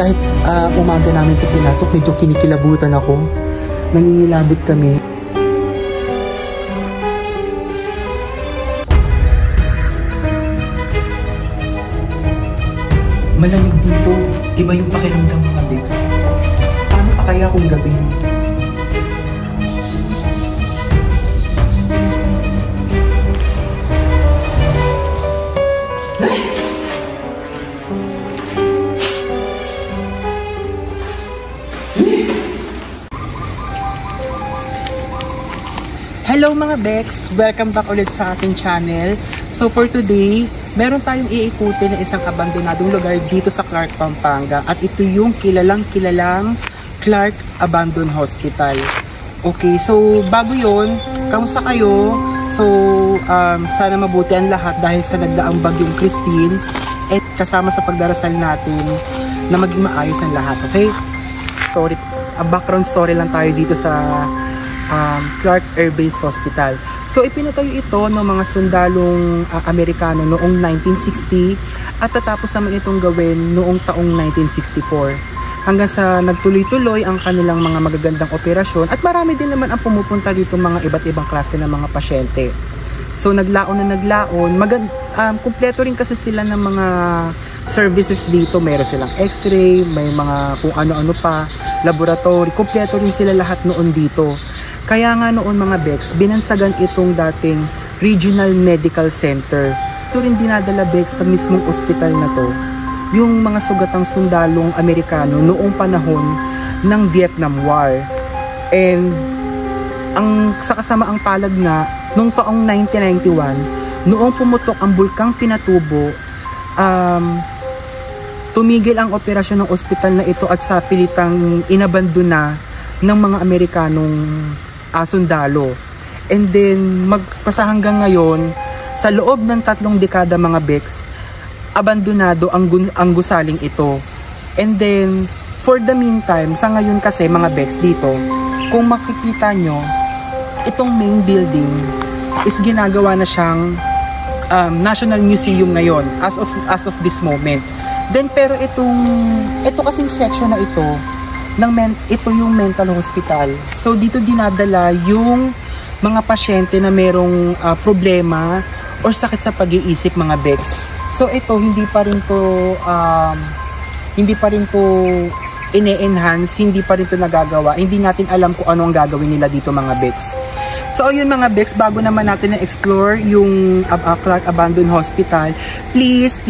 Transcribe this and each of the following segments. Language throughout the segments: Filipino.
Kahit umaga namin ito pinasok, medyo kinikilabutan ako. Nangingilabot kami. Malamig dito. Iba yung pakiramdam mga Bex. Paano pa kaya kung gabi? Hello mga Bex! Welcome back ulit sa ating channel. So for today, meron tayong iikutin na isang abandonadong lugar dito sa Clark, Pampanga. At ito yung kilalang Clark Abandoned Hospital. Okay, so bago yun, kamusta kayo? So sana mabuti ang lahat dahil sa nagdaang bagyong Christine at kasama sa pagdarasal natin na maging maayos ang lahat. Okay? Story, background story lang tayo dito sa Clark Air Base Hospital. So ipinatayo ito ng mga sundalong Amerikano noong 1960 at tatapos naman itong gawin noong taong 1964. Hanggang sa nagtuloy-tuloy ang kanilang mga magagandang operasyon at marami din naman ang pumupunta dito mga iba't ibang klase ng mga pasyente. So naglaon na naglaon, kumpleto rin kasi sila ng mga services dito. Meron silang x-ray, may mga kung ano-ano pa, laboratory, kumpleto rin sila lahat noon dito. Kaya nga noon mga Bex, binansagan itong dating Regional Medical Center. Ito rin dinadala Bex sa mismong ospital na to yung mga sugatang sundalong Amerikano noong panahon ng Vietnam War. And sa kasamaang palad nga, noong taong 1991, noong pumutok ang bulkang Pinatubo, tumigil ang operasyon ng ospital na ito at sa pilitang inabandona ng mga Amerikanong sundalo. And then magpasa hanggang ngayon, sa loob ng 3 dekada mga Bex, abandonado ang gusaling ito. And then for the meantime, sa ngayon kasi mga Bex dito, kung makikita nyo, itong main building is ginagawa na siyang National Museum ngayon as of this moment. Then pero ito kasing section na ito ito yung mental hospital. So dito dinadala yung mga pasyente na merong problema or sakit sa pag-iisip mga Bex. So ito hindi pa rin to ine-enhance, hindi pa rin to nagagawa. Hindi natin alam kung ano ang gagawin nila dito mga Bex. So ayun mga Bex, bago naman natin na-explore yung Clark Abandoned Hospital, please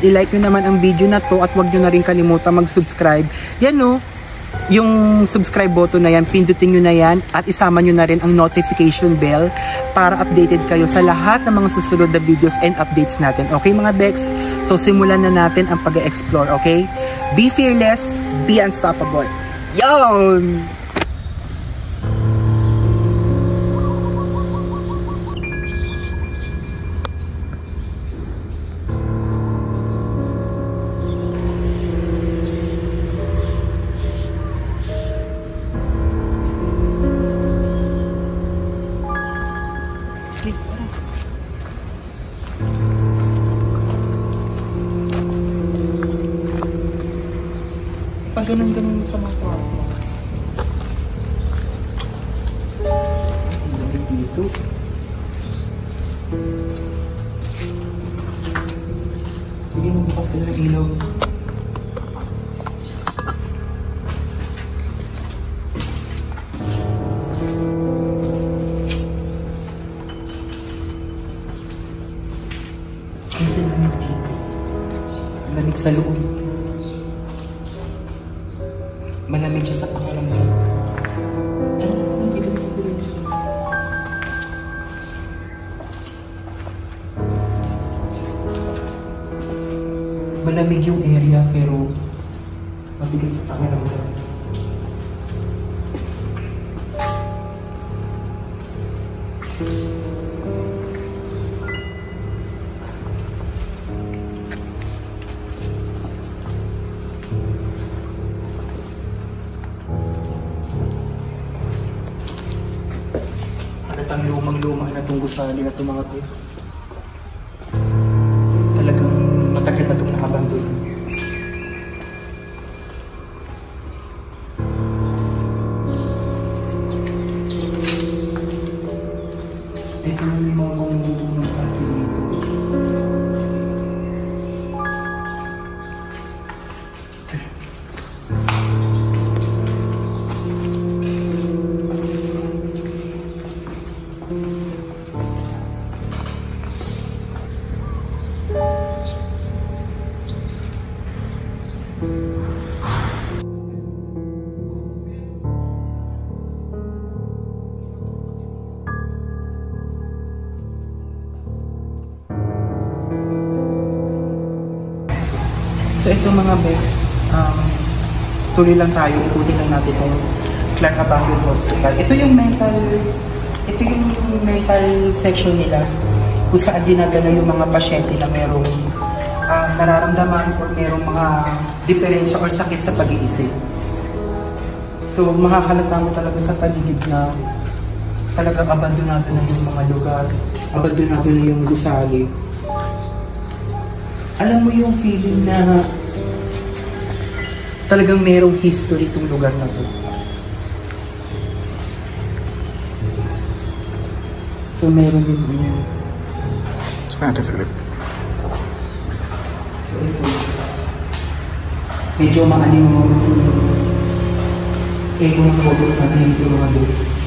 i-like nyo naman ang video na to at wag nyo na rin kalimutan mag-subscribe. Yan no, yung subscribe button na yan, pindutin nyo na yan at isama nyo na rin ang notification bell para updated kayo sa lahat ng mga susunod na videos and updates natin. Okay mga Bex? So simulan na natin ang pag-explore, okay? Be fearless, be unstoppable. Yon! Ganun sa mga kwarto. Dito. Sige, magbukas ka na ng ilaw. Kasi lamig dito. Lamig sa loob. Malamig siya sa pakiramdam. Malamig yung area pero mabigat sa pakiramdam. Ang lumang-luma na itong gusali na itong mga to. Talagang matagal na itong nakabandon. Parang may mga gumugong ng party dito. So ito mga best, tuloy lang tayo, ikutin lang natin itong Clark Abandoned Hospital. Ito yung mental section nila, kung saan dinadala yung mga pasyente na merong nararamdaman or merong mga diferensya or sakit sa pag-iisip. So makahalata mo talaga sa paligid na talagang abandonado na yung mga lugar, abandonado na yung gusali. Alam mo yung feeling na talagang merong history itong lugar na to. So meron din yun. So ito. So ito. Medyo maaning mga photos natin yung mga doon.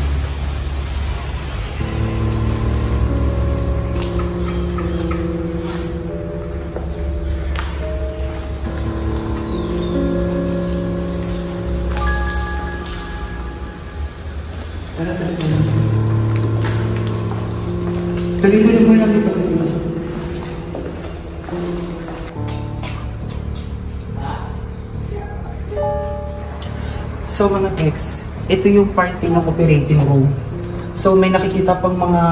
Tuloy-tuloy mo lang yung pagkakas. So mga ex, ito yung party ng operating room. So may nakikita pang mga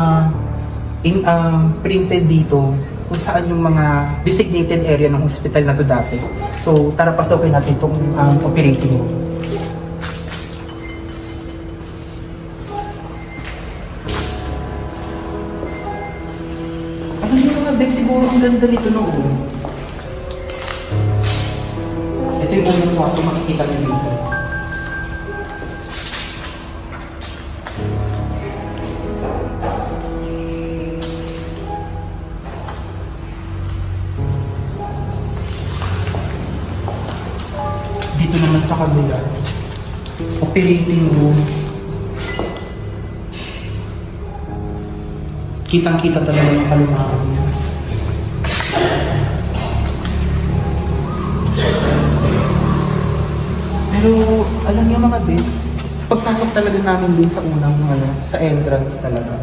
printed dito kung saan yung mga designated area ng hospital na to dati. So tara pasokin natin itong operating room. Siguro ang ganda nito noon. Ito yung unang kwarto makikita nyo dito. Dito naman sa kabila, operating room. Kitang-kita talaga yung kalumaan niya. Pero alam niyo mga babes, pagpasok talaga namin din sa unang sa entrance talaga.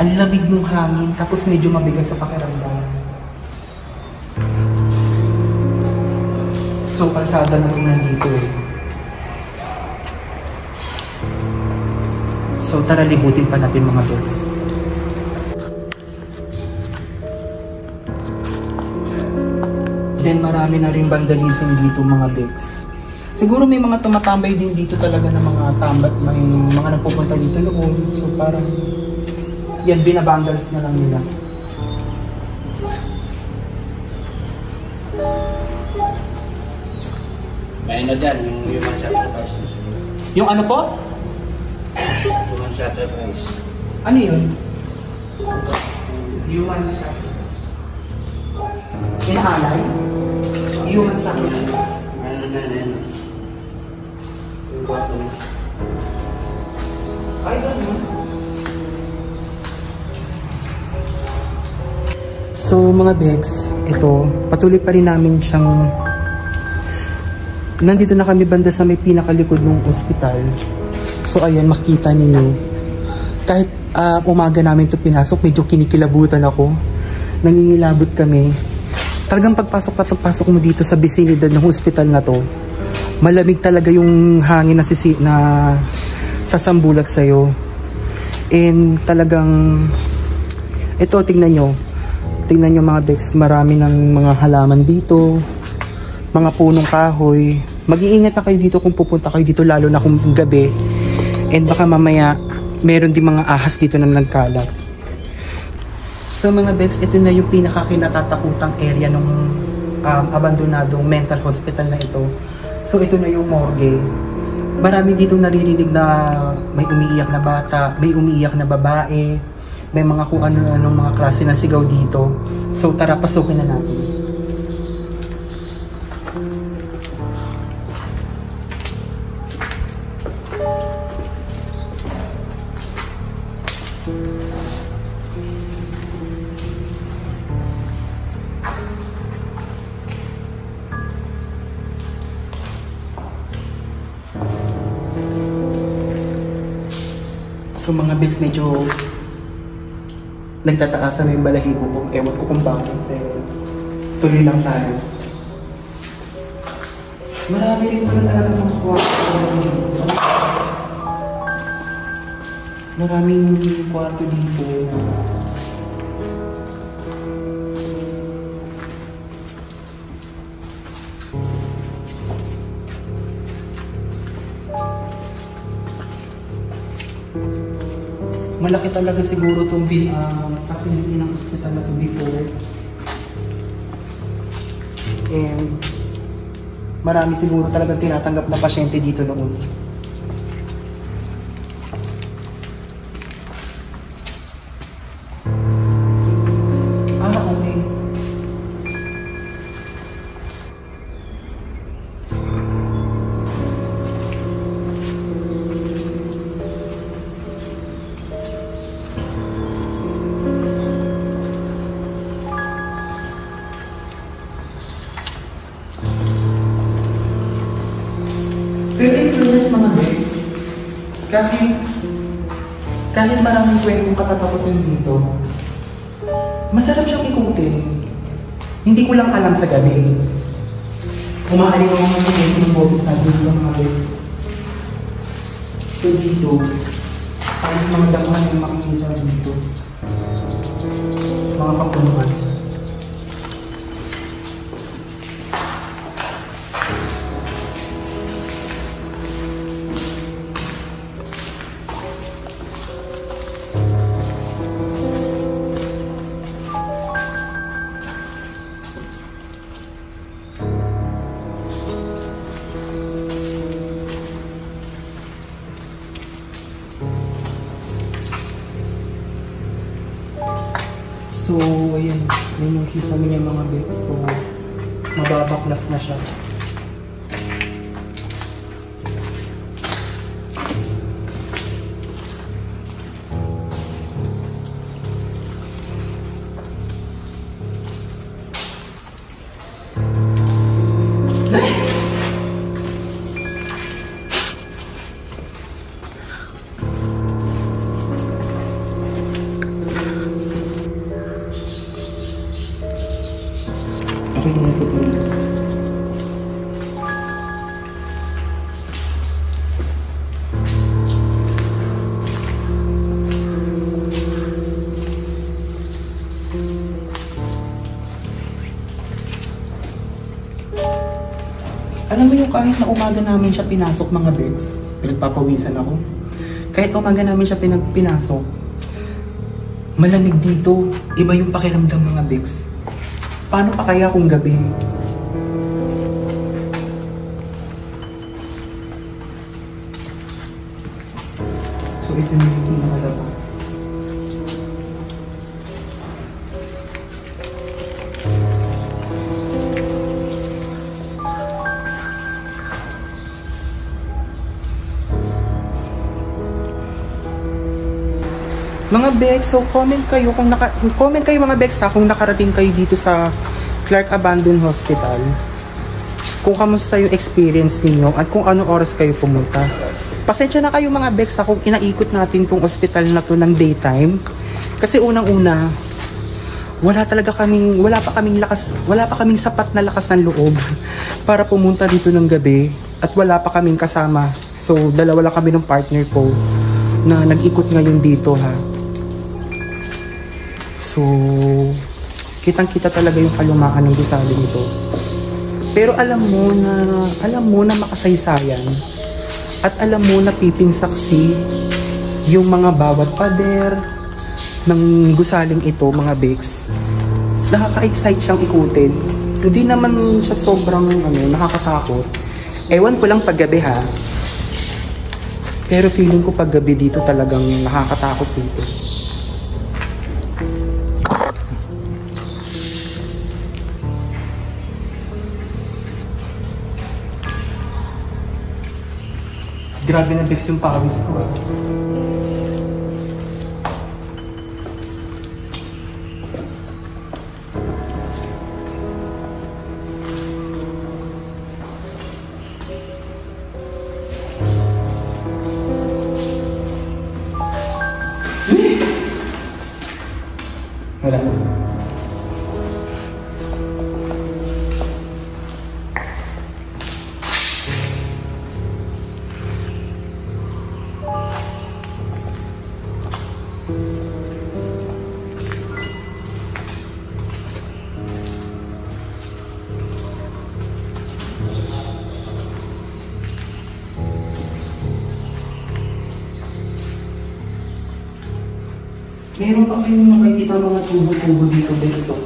Ang lamig ng hangin, tapos medyo mabigat sa pakiramdam. So kalsada na rin nandito eh. So tara libutin pa natin mga babes. Then marami na rin vandalism dito mga babes. Siguro may mga tumatambay din dito talaga ng mga tambat, may mga nagpupunta dito noon. So parang yan, binabandals na lang nila. May ano dyan, yung human sacrifice. Yung ano po? Human sacrifice. Ano yun? Human sacrifice. Inaalay? Human sacrifice. Ano. Yung bottom. Ay, ganun. So mga begs, ito, patuloy pa rin namin siyang nandito na kami banda sa may pinakalikod ng ospital. So ayan, makikita ninyo. Kahit umaga namin ito pinasok, medyo kinikilabutan ako. Nangingilabot kami. Talagang pagpasok mo dito sa bisinidad ng hospital na to, malamig talaga yung hangin na sasambulag sa'yo. And talagang, ito tingnan nyo mga bex, marami ng mga halaman dito, mga punong kahoy. Mag-iingat na kayo dito kung pupunta kayo dito, lalo na kung gabi. And baka mamaya, meron din mga ahas dito na nagkalat. So mga bex, ito na yung pinakakinatatakutang area ng abandonadong mental hospital na ito. So ito na yung morgue. Marami dito naririnig na may umiiyak na bata, may umiiyak na babae, May mga kung ano-anong mga klase na sigaw dito. So tara, pasukin na natin. So mga Bex, medyo nagtataasan na yung balahibo ko. Ewan ko kung bakit. Tuloy lang tayo. Marami rin naman talaga ng kwarto. Maraming kwarto dito. Malaki talaga siguro itong facility ng hospital na to before. And marami siguro talaga tinatanggap na pasyente dito noon. Okay. Pero in fairness mga Bex, kahit maraming kwentong katatakutin dito, masarap siyang ikutin. Hindi ko lang alam sa gabi. Kumakaling ako ng mga yung boses na dito mga Bex. So dito, ayos mga damuhan yung makikita dito. Mga kapunuan. So, ayan. Yan yung kisame niya mga Bex. So, mababaklas na siya. Alam mo yung kahit na umaga namin siya pinasok mga Bex, pinagpapawisan ako. Kahit umaga namin siya pinasok, malamig dito, iba yung pakiramdam mga Bex. Paano pa kaya kung gabi? So ito na yung nakalabas. Mga Bex, so comment kayo mga Bex ha, kung nakarating kayo dito sa Clark Abandoned Hospital. Kung kamusta yung experience ninyo at kung anong oras kayo pumunta. Pasensya na kayo mga Bex ha, kung inaikot natin tong hospital na to ng daytime. Kasi unang-una, wala pa kaming sapat na lakas ng loob para pumunta dito ng gabi at wala pa kaming kasama. So dalawa lang kami ng partner ko na nag-ikot ngayon dito ha. So, kitang-kita talaga yung kalumaan ng gusali nito. Pero alam mo na makasaysayan at alam mo na pipinsaksi yung mga bawat pader ng gusaling ito, mga Bex. Nakaka-excite siyang ikutin. Hindi naman siya sobrang nakakatakot. Ewan ko lang paggabi ha. Pero feeling ko paggabi dito talagang nakakatakot dito. Grabe na Bex yung pawis ko. Wala. Meron pa kayong makikita mga tubo-tubo dito, Bex. So,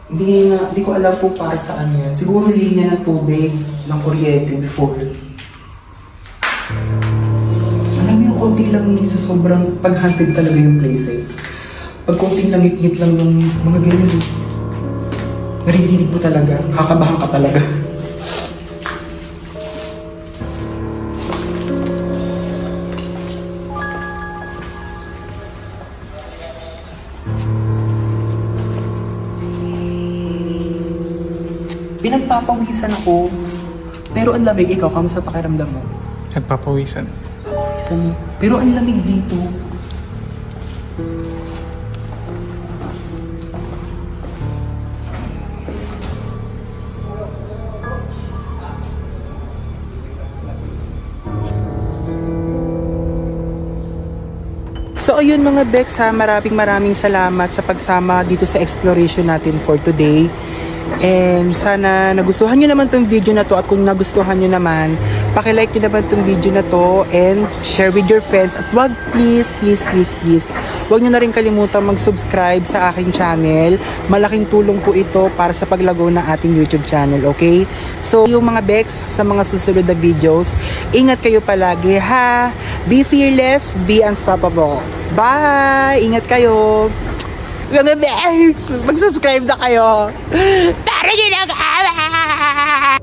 hindi ko alam kung para saan yan. Siguro linya ng tubig, ng kuryente before. Alam mo yung konti lang sa sobrang pag-hunted talaga yung places. Pag konting langit-ngit lang yung mga ganyan. Naririnig mo talaga, kakabahan ka talaga. Pinagpapawisan ako. Pero ang lamig. Ikaw, kamusta pakiramdam mo? Nagpapawisan. Pawisan mo. Pero ang lamig dito. So ayun mga Bex ha, maraming salamat sa pagsama dito sa exploration natin for today. And sana nagustuhan nyo naman tong video na to, at kung nagustuhan nyo naman, pakilike nyo naman tong video na to and share with your friends. At wag please wag nyo na rin kalimutan mag-subscribe sa aking channel. Malaking tulong po ito para sa paglago ng ating YouTube channel, okay? So yung mga Bex, sa mga susunod na videos, ingat kayo palagi ha. Be fearless, be unstoppable. Bye! Ingat kayo! Mga Bex, mag-subscribe na kayo para nyo nag-awa!